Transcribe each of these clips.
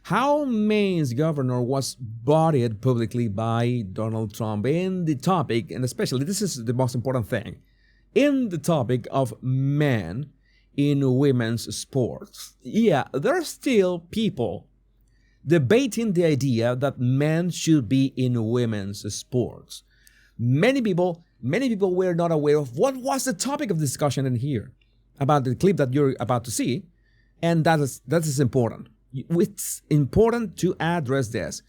how Maine's governor was bodied publicly by Donald Trump in the topic, and especially this is the most important thing, in the topic of men in women's sports. Yeah, there are still people debating the idea that men should be in women's sports. Many people were not aware of what was the topic of discussion in here about the clip that you're about to see, and that is important. It's important to address this.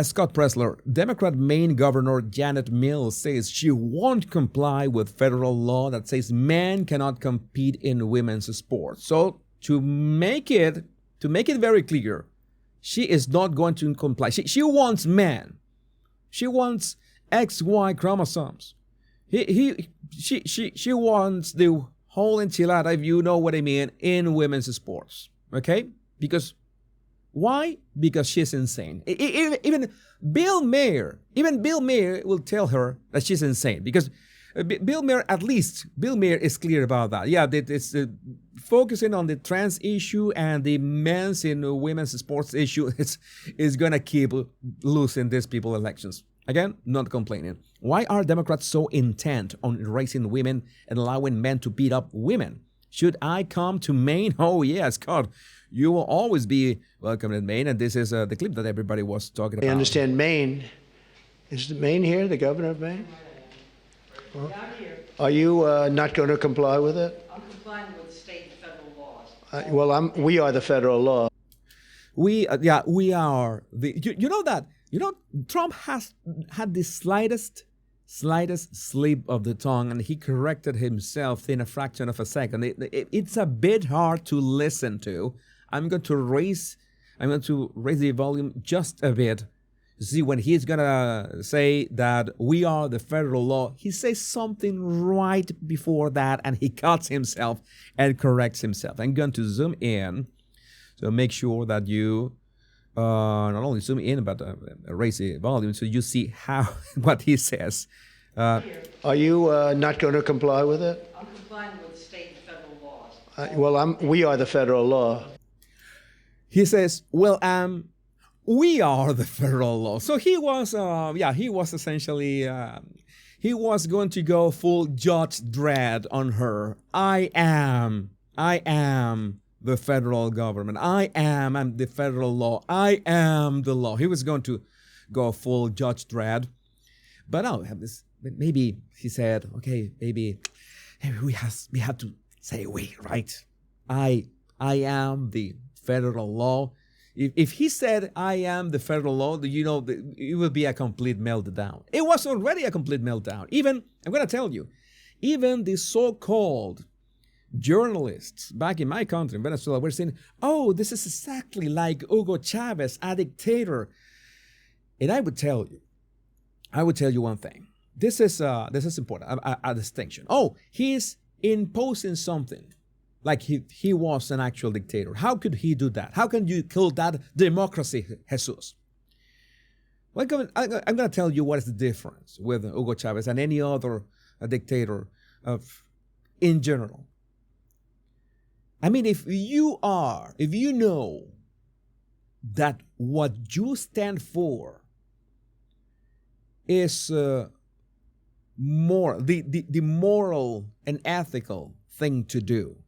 Scott Presler, Democrat Maine Governor Janet Mills says she won't comply with federal law that says men cannot compete in women's sports. So to make it very clear, she is not going to comply. She wants men. She wants XY chromosomes. She wants the whole enchilada, if you know what I mean, in women's sports. Okay? Because why? Because she's insane. Even Bill Mayer will tell her that she's insane. Because Bill Mayer is clear about that. Yeah, it's focusing on the trans issue and the men's and women's sports issue is going to keep losing these people elections. Again, not complaining. Why are Democrats so intent on erasing women and allowing men to beat up women? Should I come to Maine? Oh, yes, Scott. You will always be welcome in Maine, and this is the clip that everybody was talking about. I understand Maine. Is Maine here, the governor of Maine? Well, are you not going to comply with it? I'm complying with state and federal laws. We are the federal law. We are the. You know that. You know, Trump has had the slightest slip of the tongue, and he corrected himself in a fraction of a second. It's a bit hard to listen to. I'm going to raise the volume just a bit. See, when he's gonna say that we are the federal law, he says something right before that, and he cuts himself and corrects himself. I'm going to zoom in, so make sure that you not only zoom in but raise the volume so you see how what he says. Are you not going to comply with it? I'm complying with state and federal laws. We are the federal law. He says, we are the federal law. So he was essentially, he was going to go full Judge Dredd on her. I am the federal government. I'm the federal law. I am the law. He was going to go full Judge Dredd. But now we have this, maybe he said, okay, maybe we have to say we, right? I am the federal law. If he said, I am the federal law, you know, it would be a complete meltdown. It was already a complete meltdown. Even, I'm going to tell you, even the so-called journalists back in my country, in Venezuela, were saying, oh, this is exactly like Hugo Chavez, a dictator. And I would tell you one thing. This is important, a distinction. Oh, he's imposing something. Like he was an actual dictator. How could he do that? How can you kill that democracy, Jesus? Well, I'm going to tell you what is the difference with Hugo Chavez and any other dictator in general. I mean, if you know that what you stand for is more the moral and ethical thing to do,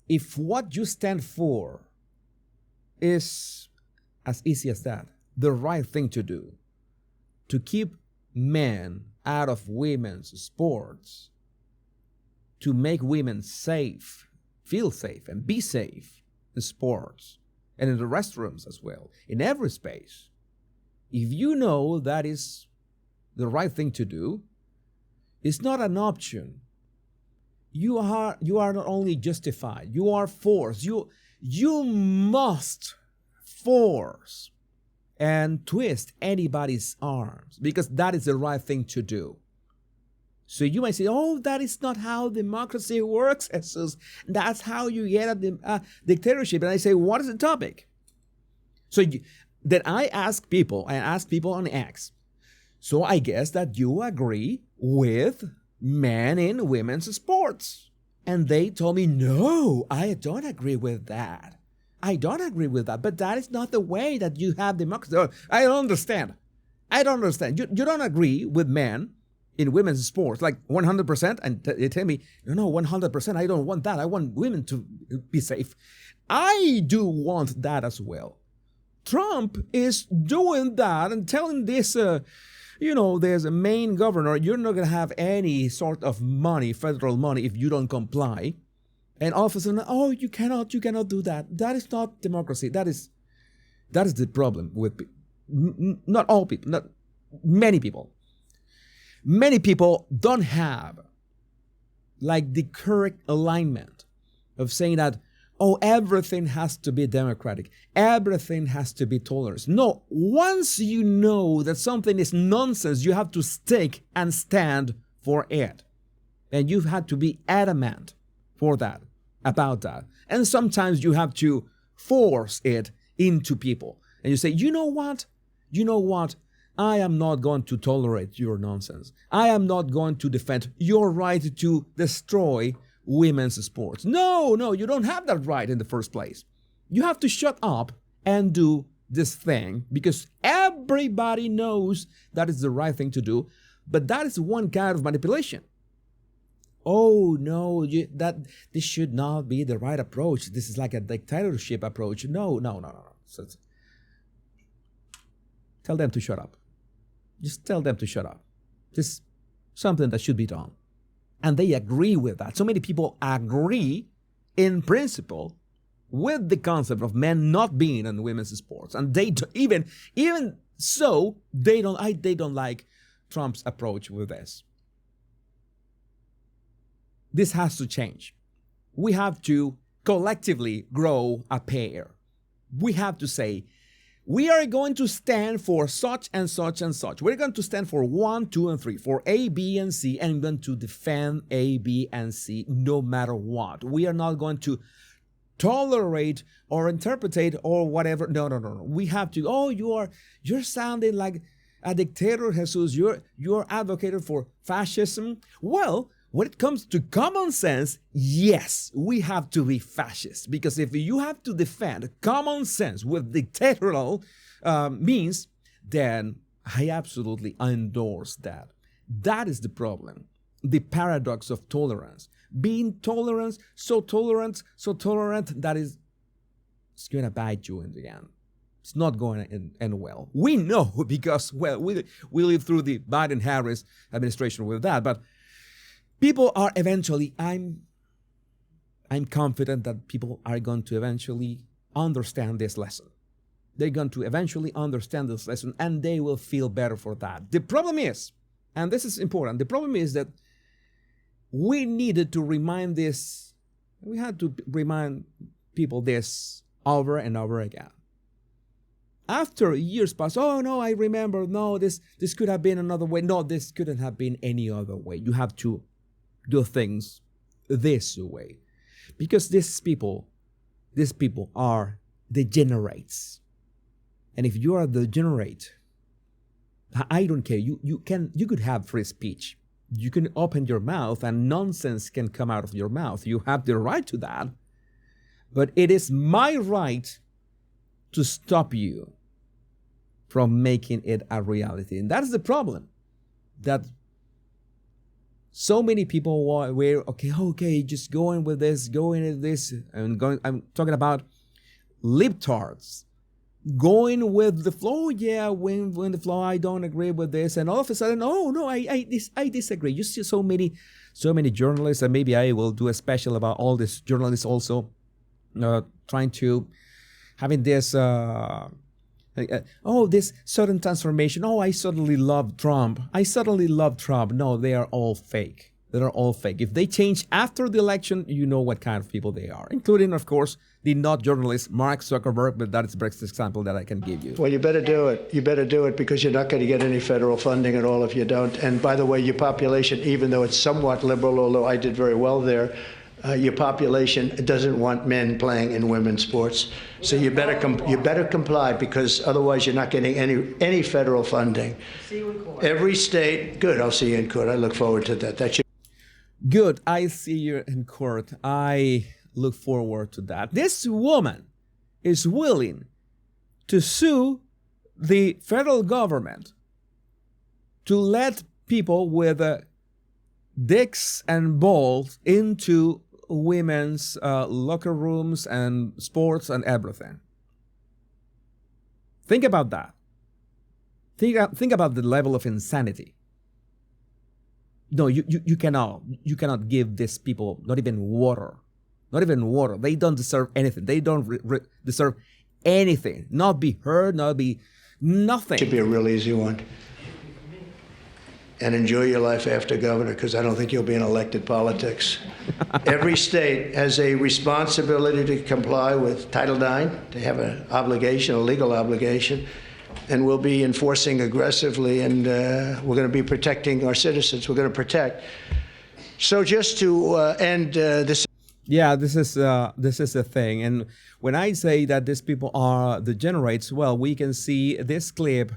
if what you stand for is as easy as that, the right thing to do, to keep men out of women's sports, to make women safe, feel safe, and be safe in sports, and in the restrooms as well, in every space, if you know that is the right thing to do, it's not an option. You are not only justified, you are forced. You must force and twist anybody's arms because that is the right thing to do. So you might say, oh, that is not how democracy works, Jesus. That's how you get a dictatorship. And I say, what is the topic? So then I ask people on X, so I guess that you agree with men in women's sports. And they told me, no, I don't agree with that. I don't agree with that, but that is not the way that you have democracy. Oh, I don't understand. You don't agree with men in women's sports, like 100%, and they tell me, no, 100%, I don't want that. I want women to be safe. I do want that as well. Trump is doing that and telling this, there's a Maine governor, you're not going to have any sort of money, federal money, if you don't comply. And all of a sudden, oh, you cannot do that. That is not democracy. That is the problem with not all people, not many people. Many people don't have like the correct alignment of saying that, oh, everything has to be democratic. Everything has to be tolerant. No, once you know that something is nonsense, you have to stick and stand for it. And you've had to be adamant for that, about that. And sometimes you have to force it into people. And you say, you know what? I am not going to tolerate your nonsense. I am not going to defend your right to destroy women's sports. No, you don't have that right in the first place. You have to shut up and do this thing because everybody knows that is the right thing to do, but that is one kind of manipulation. Oh, no, this should not be the right approach. This is like a dictatorship approach. No. So tell them to shut up. Just tell them to shut up. Just something that should be done. And they agree with that. So many people agree in principle with the concept of men not being in women's sports. And they even so, they don't like Trump's approach with this. This has to change. We have to collectively grow a pair. We have to say, we are going to stand for such and such and such. We're going to stand for 1, 2, and 3, for A, B, and C, and I'm going to defend A, B, and C no matter what. We are not going to tolerate or interpretate or whatever. No. We have to, you're sounding like a dictator, Jesus. You're advocating for fascism. Well, when it comes to common sense, yes, we have to be fascist. Because if you have to defend common sense with dictatorial means, then I absolutely endorse that. That is the problem. The paradox of tolerance. Being so tolerant that it's going to bite you in the end. It's not going to end well. We know because, we lived through the Biden-Harris administration with that, but people are eventually, I'm confident that people are going to eventually understand this lesson. They're going to eventually understand this lesson and they will feel better for that. The problem is, and this is important, the problem is that we needed to remind this, we had to remind people this over and over again. After years pass, oh no, I remember, no, this could have been another way. No, this couldn't have been any other way. You have to do things this way. Because these people are degenerates. And if you are a degenerate, I don't care. You could have free speech. You can open your mouth and nonsense can come out of your mouth. You have the right to that. But it is my right to stop you from making it a reality. And that is the problem. That so many people were, okay, just going with this, I'm talking about libtards. Going with the flow, when the flow, I don't agree with this, and all of a sudden, oh no, I disagree. You see so many journalists, and maybe I will do a special about all these journalists also trying to having this this sudden transformation. Oh, I suddenly love Trump. No, they are all fake. If they change after the election, you know what kind of people they are, including, of course, the not journalist Mark Zuckerberg, but that is the best example that I can give you. Well, you better do it. You better do it because you're not going to get any federal funding at all if you don't. And by the way, your population, even though it's somewhat liberal, although I did very well there, your population doesn't want men playing in women's sports. So you better comply because otherwise you're not getting any federal funding. See you in court. Every state, good. I'll see you in court. I look forward to that. That should. Good. I see you in court. I look forward to that. This woman is willing to sue the federal government to let people with dicks and balls into women's locker rooms and sports and everything. Think about that. Think about the level of insanity. No, you cannot give these people not even water. Not even water. They don't deserve anything. They don't deserve anything. Not be heard, not be nothing. Should be a real easy one. And enjoy your life after governor, because I don't think you'll be in elected politics. Every state has a responsibility to comply with Title IX. They have an obligation, a legal obligation, and we'll be enforcing aggressively, and we're going to be protecting our citizens. We're going to protect. So just to end this. Yeah, this is the thing. And when I say that these people are degenerates, well, we can see this clip.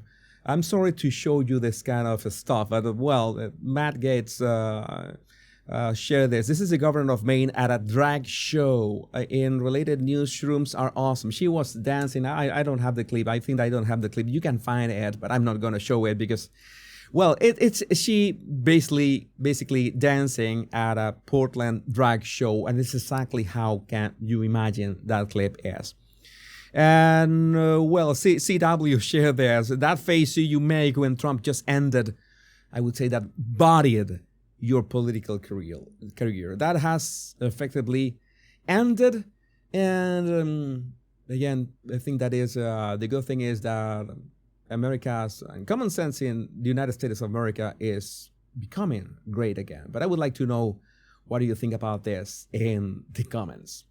I'm sorry to show you this kind of stuff, but well, Matt Gaetz shared this. This is the governor of Maine at a drag show. In related newsrooms are awesome. She was dancing. I don't have the clip. I think I don't have the clip. You can find it, but I'm not going to show it because, well, it's she basically dancing at a Portland drag show, and it's exactly how can you imagine that clip is. And well, CW shared this. That face you make when Trump just ended, I would say that bodied your political career. That has effectively ended. And again, I think that is the good thing is that America's and common sense in the United States of America is becoming great again. But I would like to know, what do you think about this in the comments?